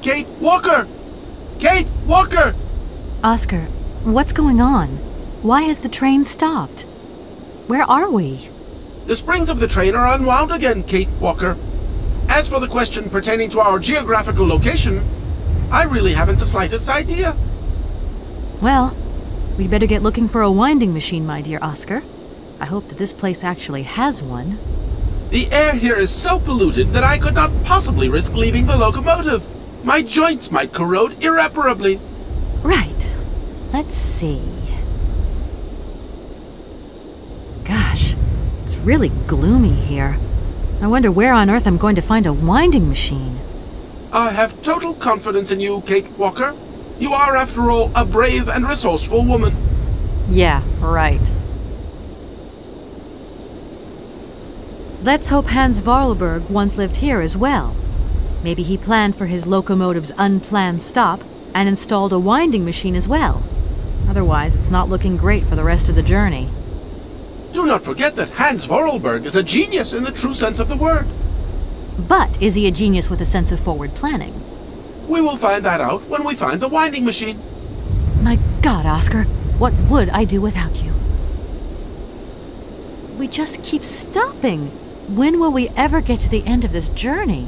Kate Walker! Kate Walker! Oscar, what's going on? Why has the train stopped? Where are we? The springs of the train are unwound again, Kate Walker. As for the question pertaining to our geographical location, I really haven't the slightest idea. Well, we'd better get looking for a winding machine, my dear Oscar. I hope that this place actually has one. The air here is so polluted that I could not possibly risk leaving the locomotive. My joints might corrode irreparably. Right. Let's see. Gosh, it's really gloomy here. I wonder where on earth I'm going to find a winding machine. I have total confidence in you, Kate Walker. You are, after all, a brave and resourceful woman. Yeah, right. Let's hope Hans Varlberg once lived here as well. Maybe he planned for his locomotive's unplanned stop and installed a winding machine as well. Otherwise, it's not looking great for the rest of the journey. Do not forget that Hans Vorarlberg is a genius in the true sense of the word. But is he a genius with a sense of forward planning? We will find that out when we find the winding machine. My God, Oscar, what would I do without you? We just keep stopping. When will we ever get to the end of this journey?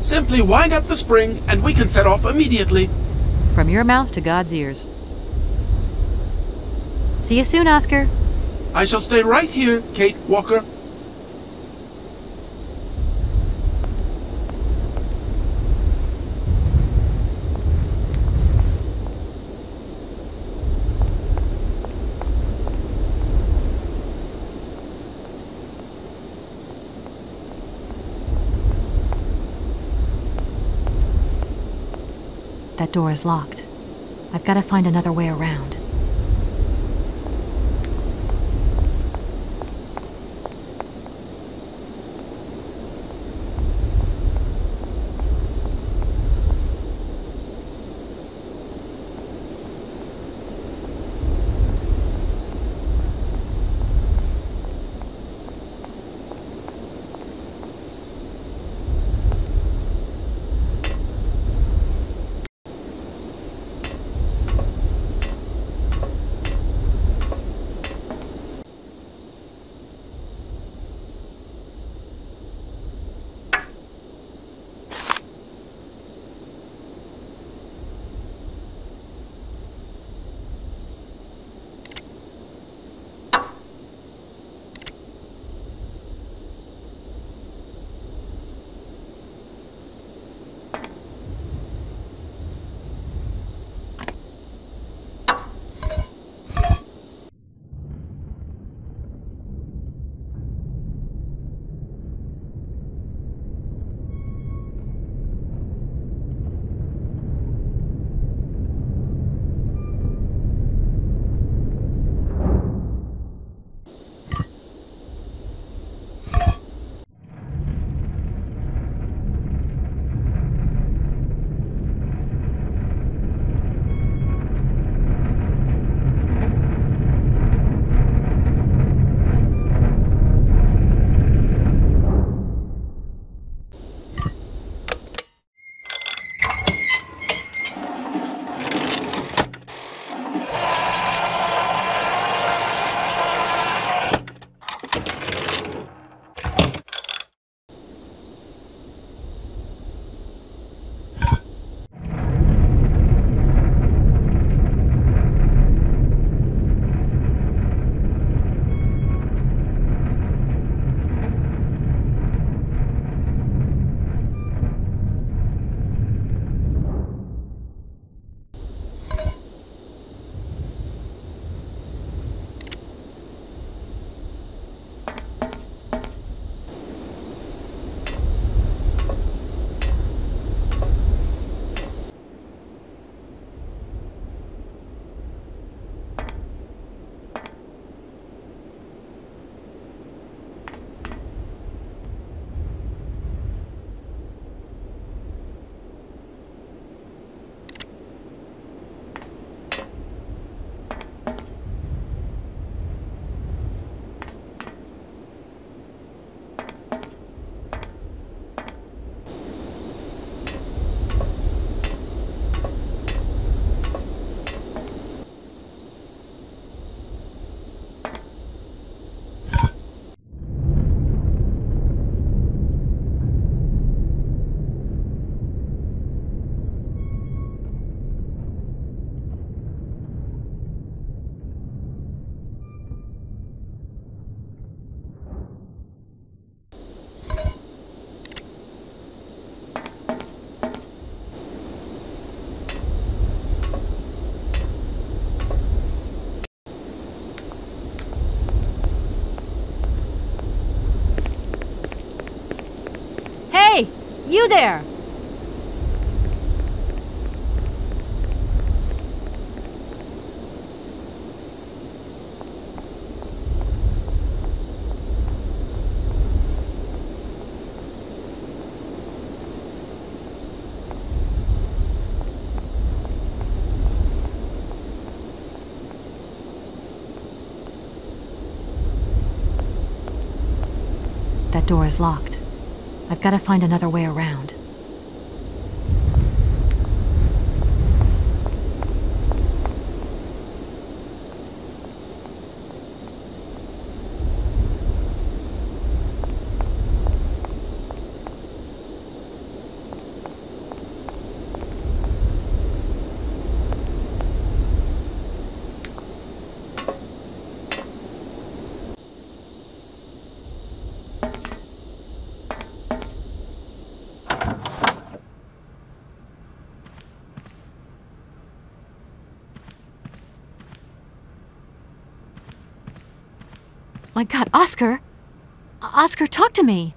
Simply wind up the spring and we can set off immediately. From your mouth to God's ears. See you soon, Oscar. I shall stay right here, Kate Walker. That door is locked. I've got to find another way around. You there! That door is locked. I've got to find another way around. My God, Oscar! Oscar, talk to me!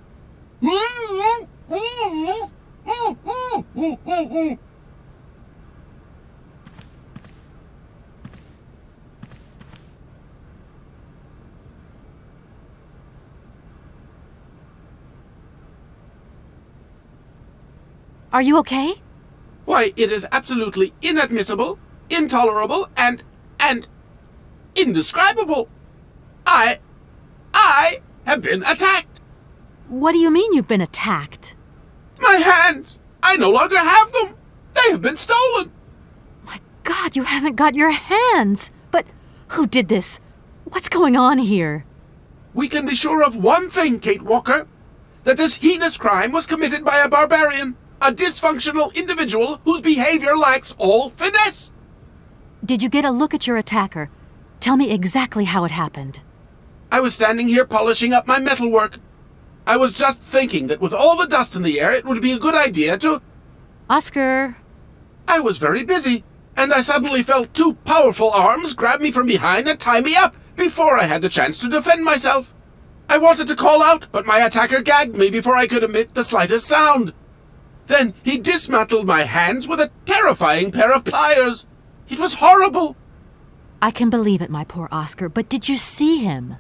Are you okay? Why, it is absolutely inadmissible, intolerable, and indescribable. I have been attacked. What do you mean you've been attacked? My hands! I no longer have them! They have been stolen! My God, you haven't got your hands! But who did this? What's going on here? We can be sure of one thing, Kate Walker. That this heinous crime was committed by a barbarian. A dysfunctional individual whose behavior lacks all finesse. Did you get a look at your attacker? Tell me exactly how it happened. I was standing here polishing up my metalwork. I was just thinking that with all the dust in the air, it would be a good idea to... Oscar! I was very busy, and I suddenly felt two powerful arms grab me from behind and tie me up before I had the chance to defend myself. I wanted to call out, but my attacker gagged me before I could emit the slightest sound. Then he dismantled my hands with a terrifying pair of pliers. It was horrible. I can believe it, my poor Oscar, but did you see him?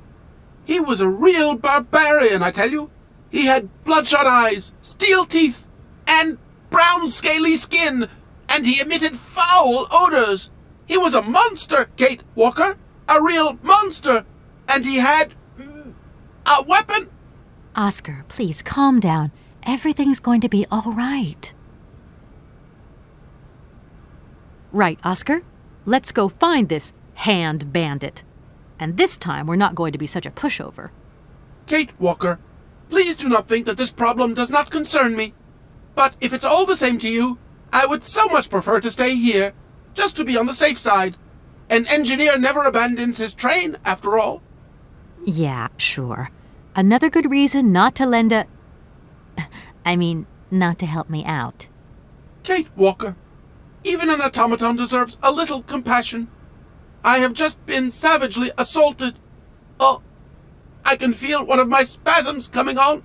He was a real barbarian, I tell you. He had bloodshot eyes, steel teeth, and brown scaly skin, and he emitted foul odors. He was a monster, Kate Walker, a real monster, and he had a weapon. Oscar, please calm down. Everything's going to be all right. Right, Oscar. Let's go find this hand bandit. And this time, we're not going to be such a pushover. Kate Walker, please do not think that this problem does not concern me. But if it's all the same to you, I would so much prefer to stay here, just to be on the safe side. An engineer never abandons his train, after all. Yeah, sure. Another good reason not to lend a... not to help me out. Kate Walker, even an automaton deserves a little compassion. I have just been savagely assaulted. Oh, I can feel one of my spasms coming on.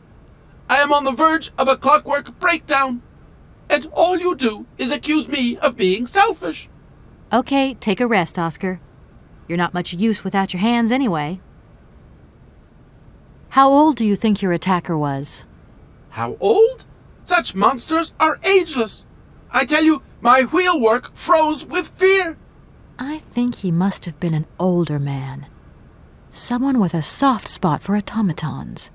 I am on the verge of a clockwork breakdown. And all you do is accuse me of being selfish. Okay, take a rest, Oscar. You're not much use without your hands anyway. How old do you think your attacker was? How old? Such monsters are ageless. I tell you, my wheelwork froze with fear. I think he must have been an older man. Someone with a soft spot for automatons.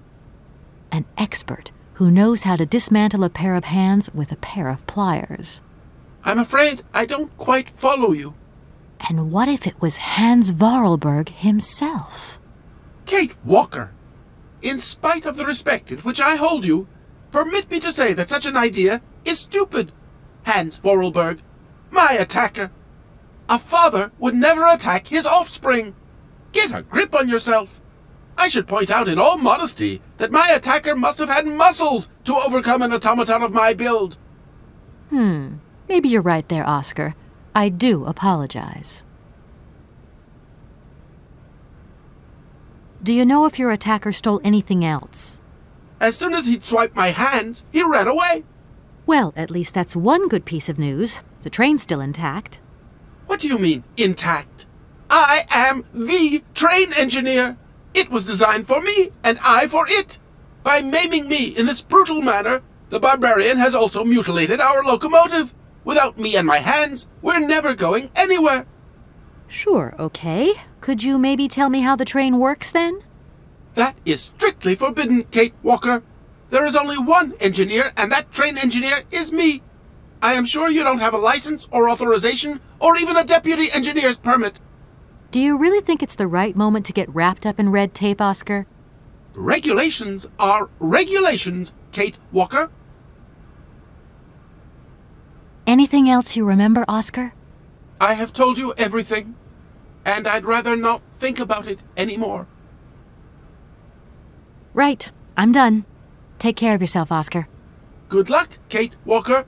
An expert who knows how to dismantle a pair of hands with a pair of pliers. I'm afraid I don't quite follow you. And what if it was Hans Vorarlberg himself? Kate Walker, in spite of the respect in which I hold you, permit me to say that such an idea is stupid. Hans Vorarlberg, my attacker. A father would never attack his offspring. Get a grip on yourself. I should point out in all modesty that my attacker must have had muscles to overcome an automaton of my build. Maybe you're right there, Oscar. I do apologize. Do you know if your attacker stole anything else? As soon as he'd swiped my hands, he ran away. Well, at least that's one good piece of news. The train's still intact. What do you mean, intact? I am the train engineer. It was designed for me, and I for it. By maiming me in this brutal manner, the barbarian has also mutilated our locomotive. Without me and my hands, we're never going anywhere. Sure, okay. Could you maybe tell me how the train works, then? That is strictly forbidden, Kate Walker. There is only one engineer, and that train engineer is me. I am sure you don't have a license or authorization or even a deputy engineer's permit. Do you really think it's the right moment to get wrapped up in red tape, Oscar? Regulations are regulations, Kate Walker. Anything else you remember, Oscar? I have told you everything, and I'd rather not think about it anymore. Right. I'm done. Take care of yourself, Oscar. Good luck, Kate Walker,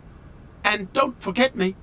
and don't forget me.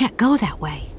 Can't go that way.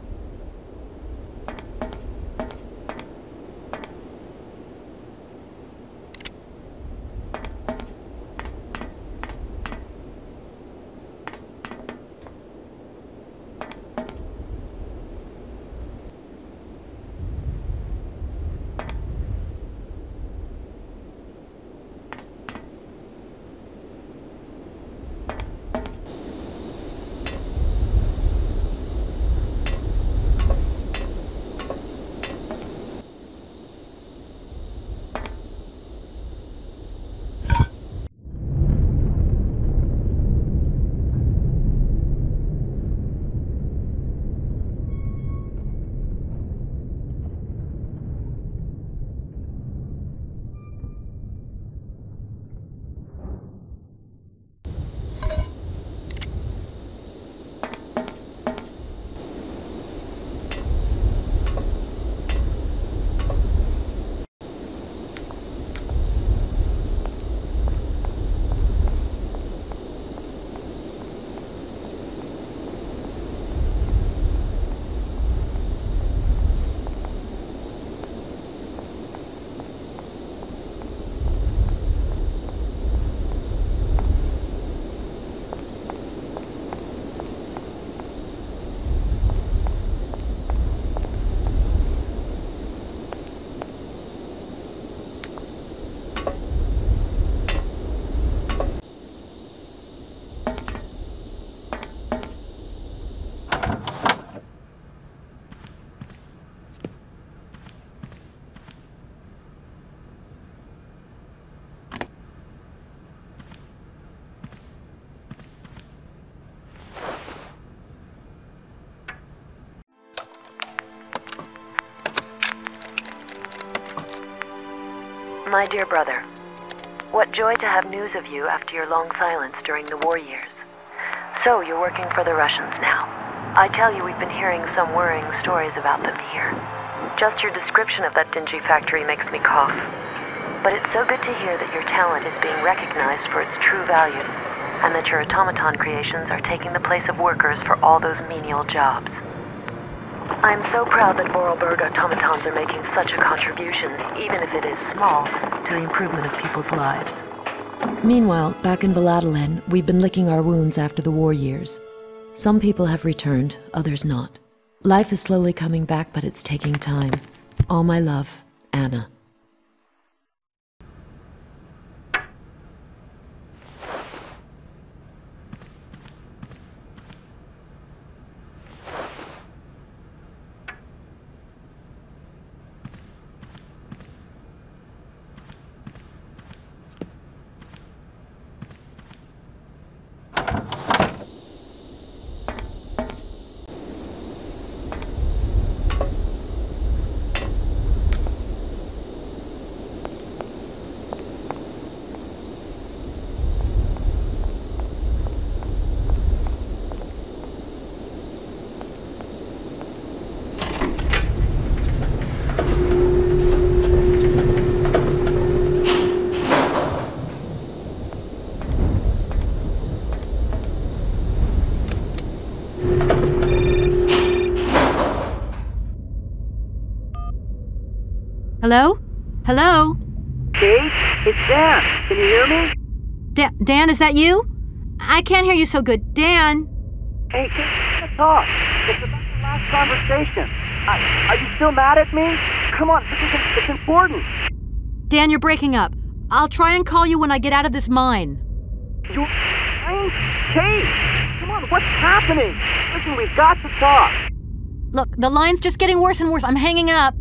My dear brother, what joy to have news of you after your long silence during the war years. So, you're working for the Russians now. I tell you, we've been hearing some worrying stories about them here. Just your description of that dingy factory makes me cough. But it's so good to hear that your talent is being recognized for its true value, and that your automaton creations are taking the place of workers for all those menial jobs. I'm so proud that Vorarlberg automatons are making such a contribution, even if it is small, to the improvement of people's lives. Meanwhile, back in Valladolid, we've been licking our wounds after the war years. Some people have returned, others not. Life is slowly coming back, but it's taking time. All my love, Anna. Hello? Hello? Kate, it's Dan. Can you hear me? Dan, is that you? I can't hear you so good. Dan? Hey, Kate, let's talk. It's about the last conversation. Are you still mad at me? Come on, it's important. Dan, you're breaking up. I'll try and call you when I get out of this mine. You... Kate! Come on, what's happening? Listen, we've got to talk. Look, the line's just getting worse and worse. I'm hanging up.